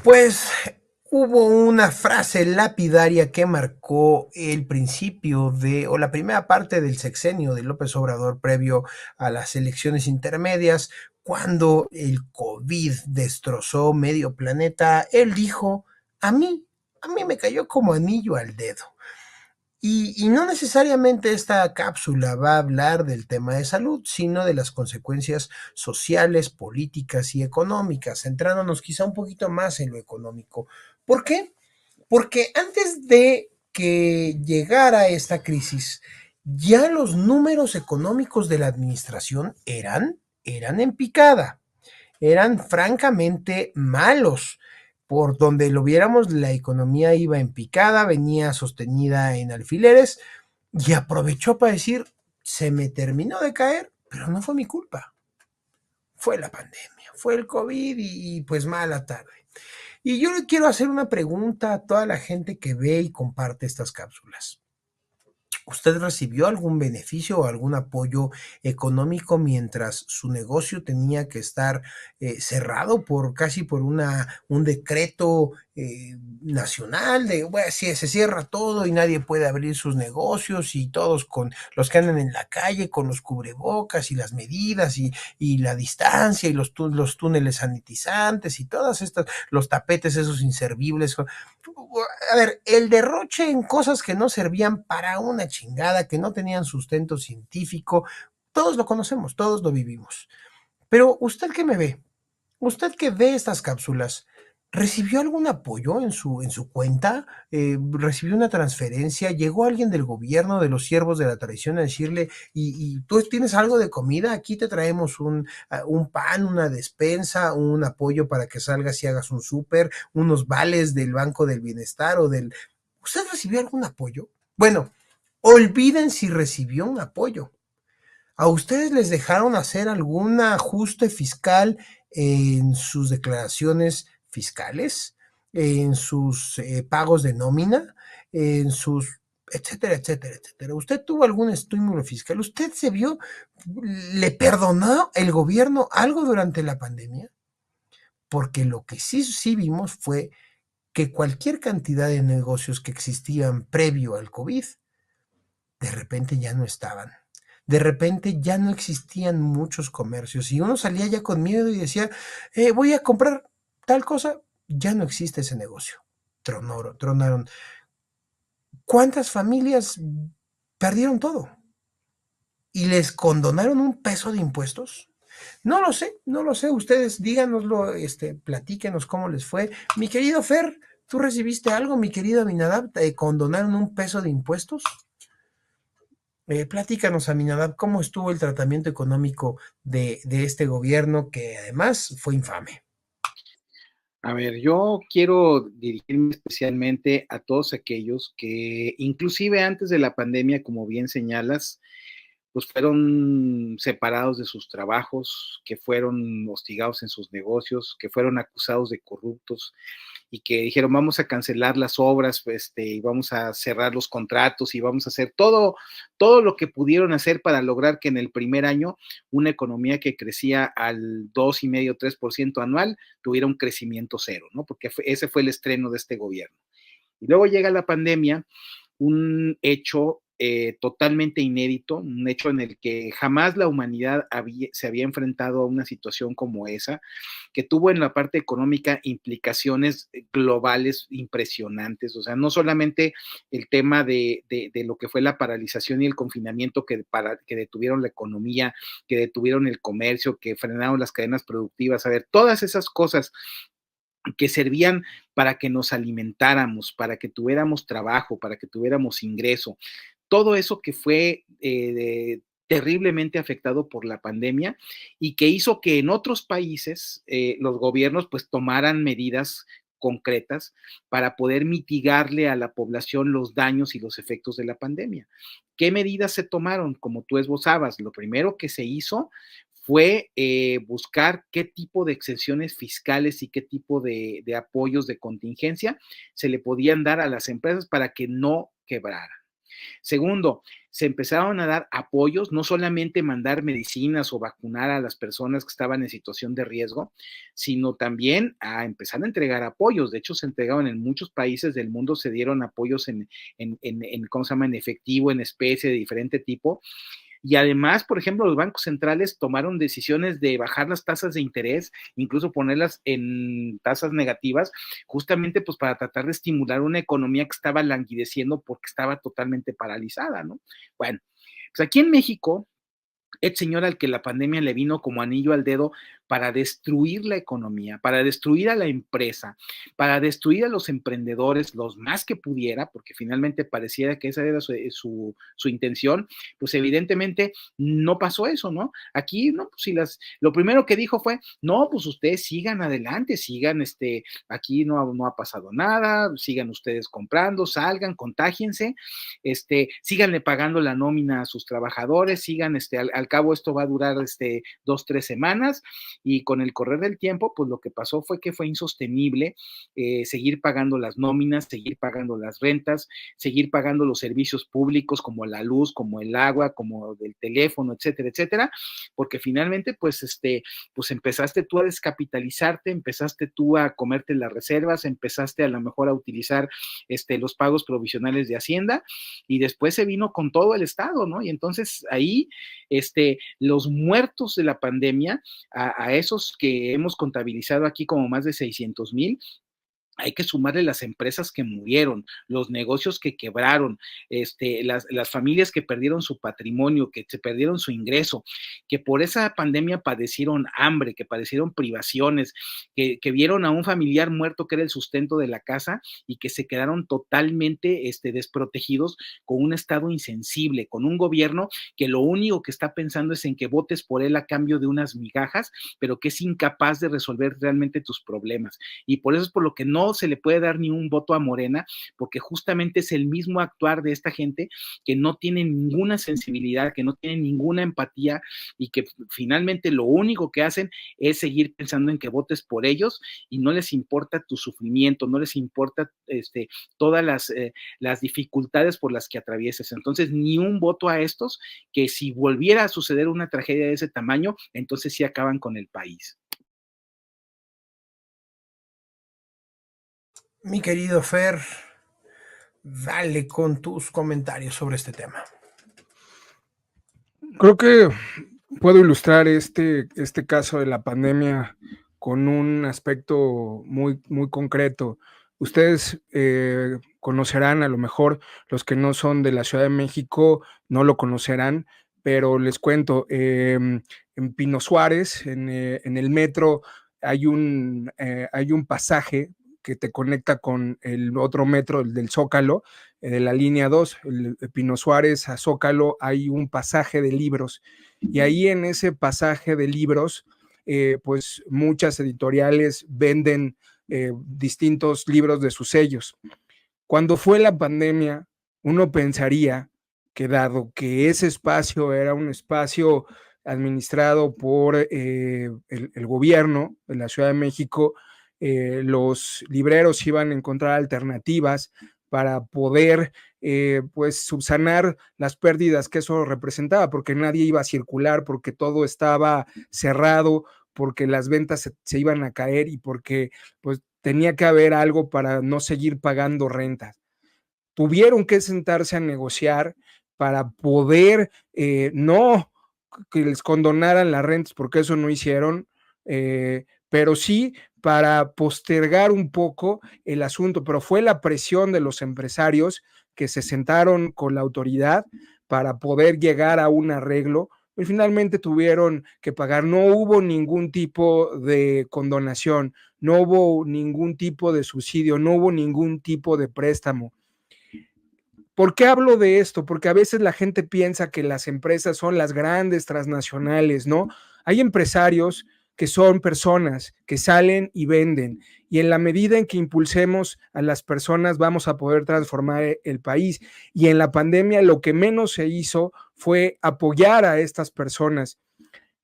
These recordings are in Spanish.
Pues hubo una frase lapidaria que marcó el principio o la primera parte del sexenio de López Obrador previo a las elecciones intermedias, cuando el COVID destrozó medio planeta. Él dijo, a mí, a mí me cayó como anillo al dedo. Y no necesariamente esta cápsula va a hablar del tema de salud, sino de las consecuencias sociales, políticas y económicas, centrándonos quizá un poquito más en lo económico. ¿Por qué? Porque antes de que llegara esta crisis, ya los números económicos de la administración eran en picada, eran francamente malos. Por donde lo viéramos, la economía iba en picada, venía sostenida en alfileres y aprovechó para decir, se me terminó de caer, pero no fue mi culpa. Fue la pandemia, fue el COVID y pues mala tarde. Y yo le quiero hacer una pregunta a toda la gente que ve y comparte estas cápsulas. ¿Usted recibió algún beneficio o algún apoyo económico mientras su negocio tenía que estar cerrado por casi por un decreto nacional de, bueno, si se cierra todo y nadie puede abrir sus negocios y todos con los que andan en la calle con los cubrebocas y las medidas y la distancia y los túneles sanitizantes y todas estas, los tapetes esos inservibles? A ver, el derroche en cosas que no servían para una chingada, que no tenían sustento científico, todos lo conocemos, todos lo vivimos. Pero usted que me ve, usted que ve estas cápsulas, ¿recibió algún apoyo en su cuenta? ¿Recibió una transferencia? ¿Llegó alguien del gobierno, de los siervos de la tradición a decirle, y tú tienes algo de comida? Aquí te traemos un pan, una despensa, un apoyo para que salgas y hagas un súper, unos vales del Banco del Bienestar o del... ¿Usted recibió algún apoyo? Bueno, olviden si recibió un apoyo. ¿A ustedes les dejaron hacer algún ajuste fiscal en sus declaraciones fiscales, en sus pagos de nómina, en sus etcétera, etcétera, etcétera? ¿Usted tuvo algún estímulo fiscal? ¿Usted se vio, le perdonó el gobierno algo durante la pandemia? Porque lo que sí vimos fue que cualquier cantidad de negocios que existían previo al COVID, de repente ya no estaban. De repente ya no existían muchos comercios y uno salía ya con miedo y decía, voy a comprar tal cosa, ya no existe ese negocio. Tronaron. ¿Cuántas familias perdieron todo? ¿Y les condonaron un peso de impuestos? No lo sé, no lo sé. Ustedes díganoslo, platíquenos cómo les fue. Mi querido Fer, ¿tú recibiste algo? Mi querido Aminadab, ¿te condonaron un peso de impuestos? Platícanos, Aminadab, ¿cómo estuvo el tratamiento económico de este gobierno que además fue infame? A ver, yo quiero dirigirme especialmente a todos aquellos que, inclusive antes de la pandemia, como bien señalas, pues fueron separados de sus trabajos, que fueron hostigados en sus negocios, que fueron acusados de corruptos y que dijeron vamos a cancelar las obras, y vamos a cerrar los contratos y vamos a hacer todo lo que pudieron hacer para lograr que en el primer año una economía que crecía al 2,5, 3% anual tuviera un crecimiento cero, ¿no? Porque ese fue el estreno de este gobierno. Y luego llega la pandemia, un hecho totalmente inédito, un hecho en el que jamás la humanidad se había enfrentado a una situación como esa, que tuvo en la parte económica implicaciones globales impresionantes, o sea, no solamente el tema de lo que fue la paralización y el confinamiento que detuvieron la economía, que detuvieron el comercio, que frenaron las cadenas productivas, a ver, todas esas cosas que servían para que nos alimentáramos, para que tuviéramos trabajo, para que tuviéramos ingreso. Todo eso que fue terriblemente afectado por la pandemia y que hizo que en otros países los gobiernos pues tomaran medidas concretas para poder mitigarle a la población los daños y los efectos de la pandemia. ¿Qué medidas se tomaron? Como tú esbozabas, lo primero que se hizo fue buscar qué tipo de exenciones fiscales y qué tipo de apoyos de contingencia se le podían dar a las empresas para que no quebraran. Segundo, se empezaron a dar apoyos, no solamente mandar medicinas o vacunar a las personas que estaban en situación de riesgo, sino también a empezar a entregar apoyos. De hecho, se entregaron en muchos países del mundo, se dieron apoyos ¿cómo se llama?, en efectivo, en especie de diferente tipo. Y además, por ejemplo, los bancos centrales tomaron decisiones de bajar las tasas de interés, incluso ponerlas en tasas negativas, justamente pues para tratar de estimular una economía que estaba languideciendo porque estaba totalmente paralizada, ¿no? Bueno, pues aquí en México, el señor al que la pandemia le vino como anillo al dedo para destruir la economía, para destruir a la empresa, para destruir a los emprendedores, los más que pudiera, porque finalmente pareciera que esa era su intención, pues evidentemente no pasó eso, ¿no? Aquí, no, pues lo primero que dijo fue, no, pues ustedes sigan adelante, sigan, aquí no ha pasado nada, sigan ustedes comprando, salgan, contágiense, síganle pagando la nómina a sus trabajadores, sigan, al cabo esto va a durar 2, 3 semanas, y con el correr del tiempo, pues lo que pasó fue que fue insostenible seguir pagando las nóminas, seguir pagando las rentas, seguir pagando los servicios públicos como la luz, como el agua, como el teléfono, etcétera, etcétera, porque finalmente, pues empezaste tú a descapitalizarte, empezaste tú a comerte las reservas, empezaste a lo mejor a utilizar los pagos provisionales de Hacienda, y después se vino con todo el Estado, ¿no? Y entonces ahí, los muertos de la pandemia, a esos que hemos contabilizado aquí como más de 600,000, hay que sumarle las empresas que murieron, los negocios que quebraron, las familias que perdieron su patrimonio, que se perdieron su ingreso, que por esa pandemia padecieron hambre, que padecieron privaciones, que vieron a un familiar muerto que era el sustento de la casa y que se quedaron totalmente desprotegidos con un Estado insensible, con un gobierno que lo único que está pensando es en que votes por él a cambio de unas migajas, pero que es incapaz de resolver realmente tus problemas. Y por eso es por lo que no se le puede dar ni un voto a Morena, porque justamente es el mismo actuar de esta gente que no tiene ninguna sensibilidad, que no tiene ninguna empatía, y que finalmente lo único que hacen es seguir pensando en que votes por ellos y no les importa tu sufrimiento, no les importa todas las dificultades por las que atravieses. Entonces, ni un voto a estos, que si volviera a suceder una tragedia de ese tamaño, entonces sí acaban con el país. Mi querido Fer, dale con tus comentarios sobre este tema. Creo que puedo ilustrar este caso de la pandemia con un aspecto muy, muy concreto. Ustedes conocerán, a lo mejor los que no son de la Ciudad de México no lo conocerán, pero les cuento, en Pino Suárez, en el metro, hay un pasaje que te conecta con el otro metro, el del Zócalo, de la línea 2, el Pino Suárez a Zócalo, hay un pasaje de libros, y ahí en ese pasaje de libros, pues muchas editoriales venden distintos libros de sus sellos. Cuando fue la pandemia, uno pensaría que dado que ese espacio era un espacio administrado por el gobierno de la Ciudad de México, los libreros iban a encontrar alternativas para poder pues subsanar las pérdidas que eso representaba, porque nadie iba a circular, porque todo estaba cerrado, porque las ventas se iban a caer y porque pues tenía que haber algo para no seguir pagando rentas. Tuvieron que sentarse a negociar para poder no que les condonaran las rentas, porque eso no hicieron, pero sí para postergar un poco el asunto, pero fue la presión de los empresarios que se sentaron con la autoridad para poder llegar a un arreglo y finalmente tuvieron que pagar. No hubo ningún tipo de condonación, no hubo ningún tipo de subsidio, no hubo ningún tipo de préstamo. ¿Por qué hablo de esto? Porque a veces la gente piensa que las empresas son las grandes transnacionales, ¿no? Hay empresarios que son personas que salen y venden, y en la medida en que impulsemos a las personas vamos a poder transformar el país. Y en la pandemia lo que menos se hizo fue apoyar a estas personas.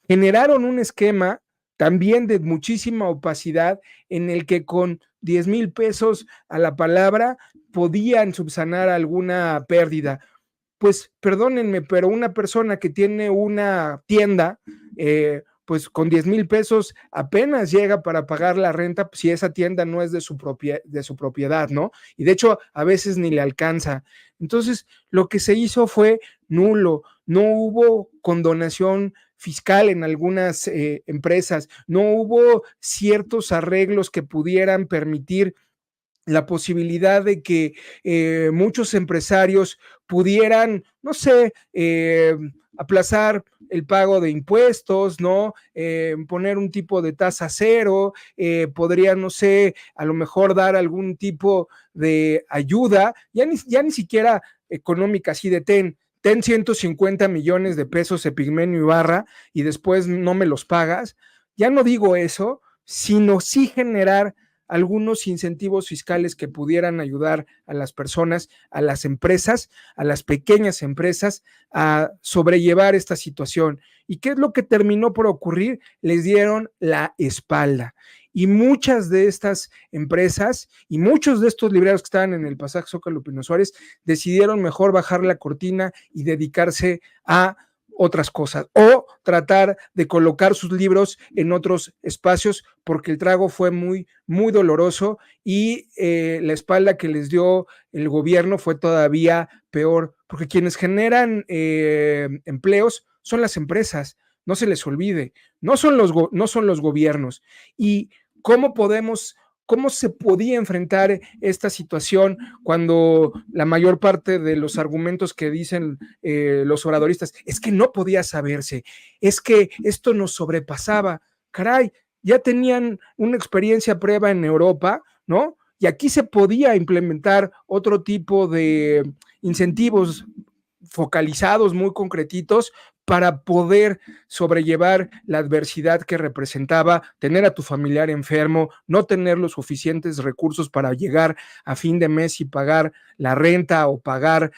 Generaron un esquema también de muchísima opacidad en el que con 10,000 pesos a la palabra podían subsanar alguna pérdida. pues perdónenme, pero una persona que tiene una tienda, pues con 10,000 pesos apenas llega para pagar la renta, si esa tienda no es de su propiedad, ¿no? Y de hecho, a veces ni le alcanza. Entonces, lo que se hizo fue nulo, no hubo condonación fiscal en algunas empresas, no hubo ciertos arreglos que pudieran permitir la posibilidad de que muchos empresarios pudieran, no sé, aplazar el pago de impuestos, ¿no? Poner un tipo de tasa cero, podría, no sé, a lo mejor dar algún tipo de ayuda, ya ni siquiera económica, así de ten 150 millones de pesos, Epigmenio Ibarra, y después no me los pagas. Ya no digo eso, sino sí generar algunos incentivos fiscales que pudieran ayudar a las personas, a las empresas, a las pequeñas empresas a sobrellevar esta situación. ¿Y qué es lo que terminó por ocurrir? Les dieron la espalda. Y muchas de estas empresas y muchos de estos libreros que estaban en el pasaje Zócalo Pino Suárez decidieron mejor bajar la cortina y dedicarse a otras cosas o tratar de colocar sus libros en otros espacios porque el trago fue muy, muy doloroso y la espalda que les dio el gobierno fue todavía peor porque quienes generan empleos son las empresas, no se les olvide, no son los gobiernos. Y cómo podemos ¿cómo se podía enfrentar esta situación cuando la mayor parte de los argumentos que dicen los obradoristas es que no podía saberse, es que esto nos sobrepasaba? Caray, ya tenían una experiencia previa en Europa, ¿no? Y aquí se podía implementar otro tipo de incentivos focalizados, muy concretitos, para poder sobrellevar la adversidad que representaba tener a tu familiar enfermo, no tener los suficientes recursos para llegar a fin de mes y pagar la renta o pagar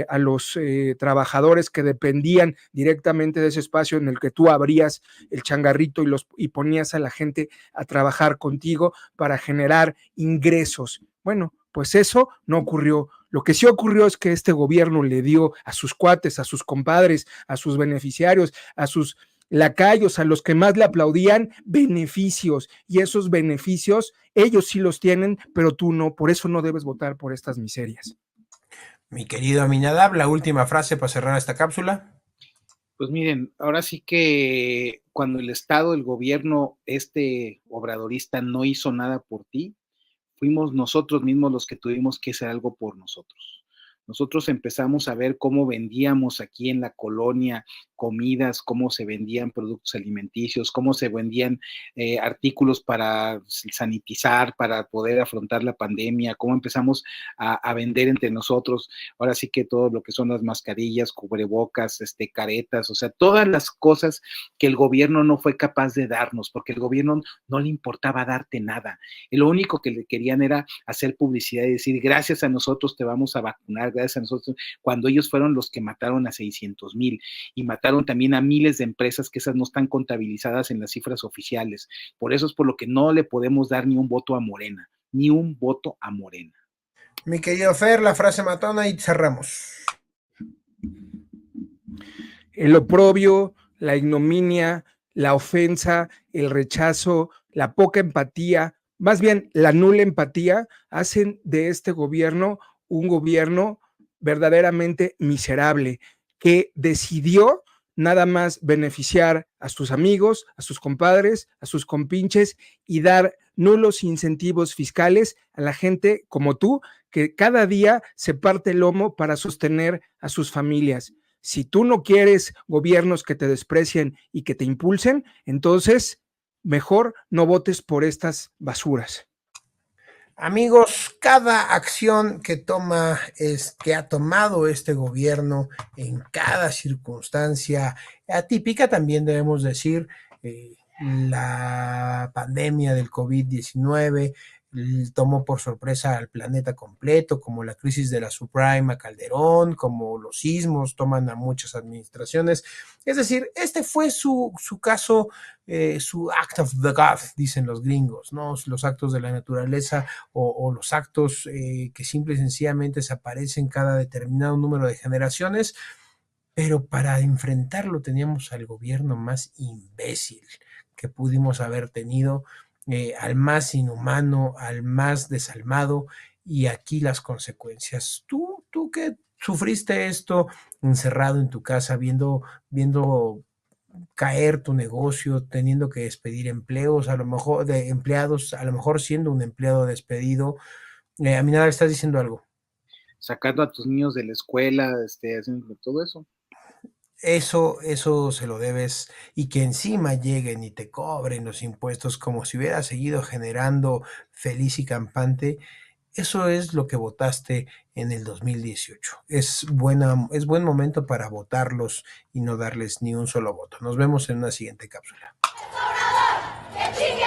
a los trabajadores que dependían directamente de ese espacio en el que tú abrías el changarrito y ponías a la gente a trabajar contigo para generar ingresos. Bueno, pues eso no ocurrió. Lo que sí ocurrió es que este gobierno le dio a sus cuates, a sus compadres, a sus beneficiarios, a sus lacayos, a los que más le aplaudían, beneficios. Y esos beneficios ellos sí los tienen, pero tú no. Por eso no debes votar por estas miserias. Mi querido Aminadab, la última frase para cerrar esta cápsula. Pues miren, ahora sí que cuando el Estado, el gobierno, obradorista no hizo nada por ti, fuimos nosotros mismos los que tuvimos que hacer algo por nosotros. Nosotros empezamos a ver cómo vendíamos aquí en la colonia comidas, cómo se vendían productos alimenticios, cómo se vendían artículos para sanitizar, para poder afrontar la pandemia, cómo empezamos a vender entre nosotros, ahora sí que todo lo que son las mascarillas, cubrebocas, caretas, o sea, todas las cosas que el gobierno no fue capaz de darnos, porque el gobierno no le importaba darte nada. Y lo único que le querían era hacer publicidad y decir, gracias a nosotros te vamos a vacunar, gracias a nosotros, cuando ellos fueron los que mataron a 600,000 y mataron también a miles de empresas que esas no están contabilizadas en las cifras oficiales. Por eso es por lo que no le podemos dar ni un voto a Morena, ni un voto a Morena. Mi querido Fer, la frase matona y cerramos. El oprobio, la ignominia, la ofensa, el rechazo, la poca empatía, más bien la nula empatía, hacen de este gobierno un gobierno verdaderamente miserable, que decidió nada más beneficiar a sus amigos, a sus compadres, a sus compinches y dar nulos incentivos fiscales a la gente como tú, que cada día se parte el lomo para sostener a sus familias. Si tú no quieres gobiernos que te desprecien y que te impulsen, entonces mejor no votes por estas basuras. Amigos, cada acción que que ha tomado este gobierno en cada circunstancia atípica, también debemos decir, la pandemia del COVID-19 tomó por sorpresa al planeta completo, como la crisis de la subprime a Calderón, como los sismos toman a muchas administraciones. Es decir, este fue su caso, su act of the God, dicen los gringos, ¿no? Los actos de la naturaleza o los actos que simple y sencillamente se aparecen cada determinado número de generaciones, pero para enfrentarlo teníamos al gobierno más imbécil que pudimos haber tenido, al más inhumano, al más desalmado, y aquí las consecuencias. Tú que sufriste esto encerrado en tu casa, viendo caer tu negocio, teniendo que despedir empleos, a lo mejor de empleados, a lo mejor siendo un empleado despedido, a mí nada, estás diciendo algo. Sacando a tus niños de la escuela, haciendo todo eso. Eso se lo debes, y que encima lleguen y te cobren los impuestos como si hubiera seguido generando feliz y campante. Eso es lo que votaste en el 2018. Es buen momento para votarlos y no darles ni un solo voto. Nos vemos en una siguiente cápsula. ¡Que chingue